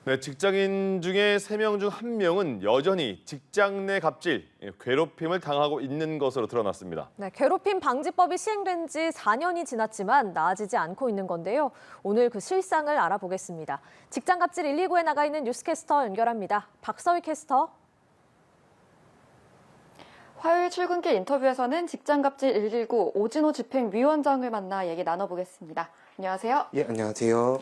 네, 직장인 중에 3명 중 1명은 여전히 직장 내 갑질, 괴롭힘을 당하고 있는 것으로 드러났습니다. 네, 괴롭힘 방지법이 시행된 지 4년이 지났지만 나아지지 않고 있는 건데요. 오늘 그 실상을 알아보겠습니다. 직장갑질 119에 나가 있는 뉴스캐스터 연결합니다. 박서희 캐스터. 화요일 출근길 인터뷰에서는 직장갑질 119 오진호 집행위원장을 만나 얘기 나눠보겠습니다. 안녕하세요. 예, 안녕하세요.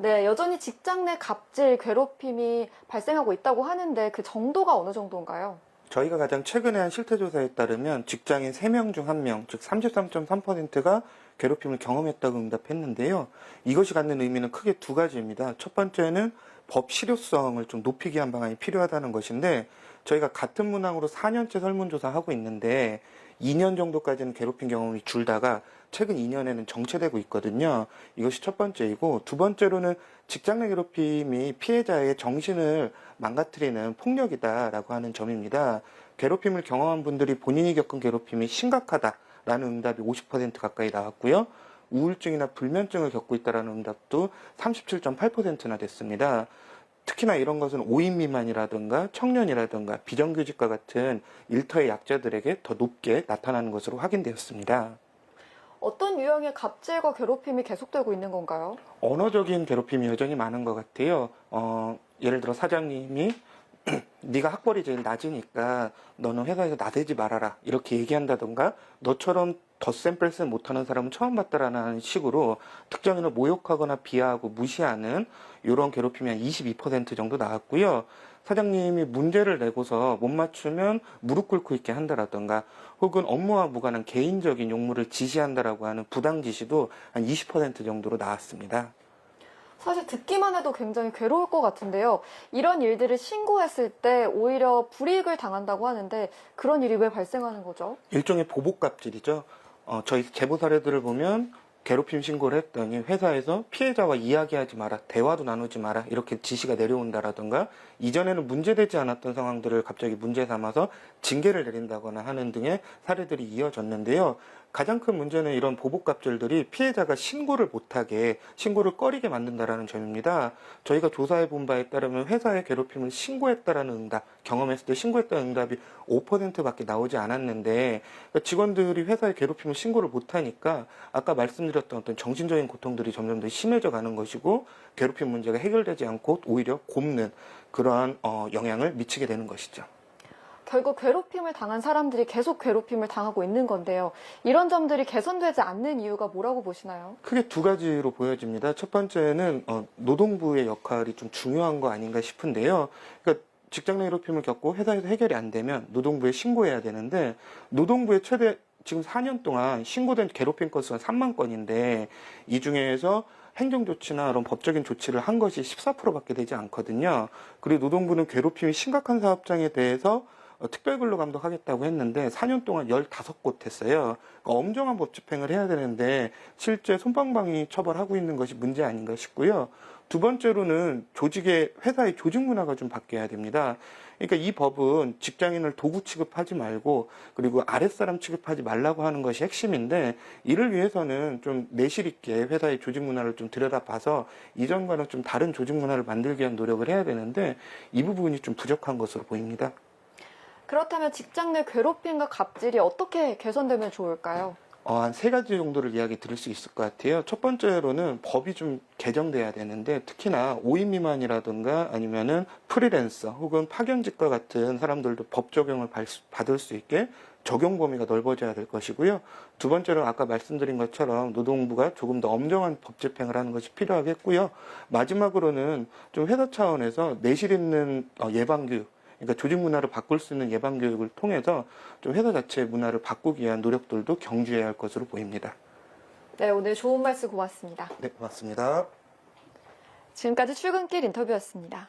네, 여전히 직장 내 갑질, 괴롭힘이 발생하고 있다고 하는데 그 정도가 어느 정도인가요? 저희가 가장 최근에 한 실태조사에 따르면 직장인 3명 중 1명, 즉 33.3%가 괴롭힘을 경험했다고 응답했는데요. 이것이 갖는 의미는 크게 두 가지입니다. 첫 번째는 법 실효성을 좀 높이기 위한 방안이 필요하다는 것인데, 저희가 같은 문항으로 4년째 설문조사하고 있는데 2년 정도까지는 괴롭힘 경험이 줄다가 최근 2년에는 정체되고 있거든요. 이것이 첫 번째이고, 두 번째로는 직장 내 괴롭힘이 피해자의 정신을 망가뜨리는 폭력이다라고 하는 점입니다. 괴롭힘을 경험한 분들이 본인이 겪은 괴롭힘이 심각하다라는 응답이 50% 가까이 나왔고요. 우울증이나 불면증을 겪고 있다라는 응답도 37.8%나 됐습니다. 특히나 이런 것은 5인 미만이라든가 청년이라든가 비정규직과 같은 일터의 약자들에게 더 높게 나타나는 것으로 확인되었습니다. 어떤 유형의 갑질과 괴롭힘이 계속되고 있는 건가요? 언어적인 괴롭힘이 여전히 많은 것 같아요. 예를 들어 사장님이 네가 학벌이 제일 낮으니까 너는 회사에서 나대지 말아라 이렇게 얘기한다던가, 너처럼 덧셈 뺄셈 못하는 사람은 처음 봤다라는 식으로 특정인을 모욕하거나 비하하고 무시하는 이런 괴롭힘이 한 22% 정도 나왔고요. 사장님이 문제를 내고서 못 맞추면 무릎 꿇고 있게 한다라던가, 혹은 업무와 무관한 개인적인 용무를 지시한다라고 하는 부당 지시도 한 20% 정도로 나왔습니다. 사실 듣기만 해도 굉장히 괴로울 것 같은데요. 이런 일들을 신고했을 때 오히려 불이익을 당한다고 하는데 그런 일이 왜 발생하는 거죠? 일종의 보복갑질이죠. 저희 제보 사례들을 보면 괴롭힘 신고를 했더니 회사에서 피해자와 이야기하지 마라, 대화도 나누지 마라 이렇게 지시가 내려온다라던가, 이전에는 문제되지 않았던 상황들을 갑자기 문제 삼아서 징계를 내린다거나 하는 등의 사례들이 이어졌는데요. 가장 큰 문제는 이런 보복갑질들이 피해자가 신고를 못하게, 신고를 꺼리게 만든다라는 점입니다. 저희가 조사해 본 바에 따르면 회사의 괴롭힘을 신고했다라는 응답, 경험했을 때 신고했다는 응답이 5%밖에 나오지 않았는데, 직원들이 회사의 괴롭힘을 신고를 못하니까 아까 말씀드렸던 어떤 정신적인 고통들이 점점 더 심해져 가는 것이고, 괴롭힘 문제가 해결되지 않고 오히려 곱는 그러한 영향을 미치게 되는 것이죠. 결국 괴롭힘을 당한 사람들이 계속 괴롭힘을 당하고 있는 건데요. 이런 점들이 개선되지 않는 이유가 뭐라고 보시나요? 크게 두 가지로 보여집니다. 첫 번째는 노동부의 역할이 좀 중요한 거 아닌가 싶은데요. 그러니까 직장 내 괴롭힘을 겪고 회사에서 해결이 안 되면 노동부에 신고해야 되는데, 노동부에 최대 지금 4년 동안 신고된 괴롭힘 건수가 3만 건인데 이 중에서 행정조치나 그런 법적인 조치를 한 것이 14%밖에 되지 않거든요. 그리고 노동부는 괴롭힘이 심각한 사업장에 대해서 특별근로 감독하겠다고 했는데 4년 동안 15곳 했어요. 그러니까 엄정한 법 집행을 해야 되는데 실제 솜방망이 처벌하고 있는 것이 문제 아닌가 싶고요. 두 번째로는 회사의 조직 문화가 좀 바뀌어야 됩니다. 그러니까 이 법은 직장인을 도구 취급하지 말고, 그리고 아랫사람 취급하지 말라고 하는 것이 핵심인데, 이를 위해서는 좀 내실 있게 회사의 조직 문화를 좀 들여다봐서 이전과는 좀 다른 조직 문화를 만들기 위한 노력을 해야 되는데, 이 부분이 좀 부족한 것으로 보입니다. 그렇다면 직장 내 괴롭힘과 갑질이 어떻게 개선되면 좋을까요? 한 세 가지 정도를 이야기 드릴 수 있을 것 같아요. 첫 번째로는 법이 좀 개정돼야 되는데, 특히나 5인 미만이라든가 아니면은 프리랜서 혹은 파견직과 같은 사람들도 법 적용을 받을 수 있게 적용 범위가 넓어져야 될 것이고요. 두 번째로는 아까 말씀드린 것처럼 노동부가 조금 더 엄정한 법 집행을 하는 것이 필요하겠고요. 마지막으로는 좀 회사 차원에서 내실 있는 예방교육, 그러니까 조직 문화를 바꿀 수 있는 예방 교육을 통해서 좀 회사 자체의 문화를 바꾸기 위한 노력들도 경주해야 할 것으로 보입니다. 네, 오늘 좋은 말씀 고맙습니다. 네, 고맙습니다. 지금까지 출근길 인터뷰였습니다.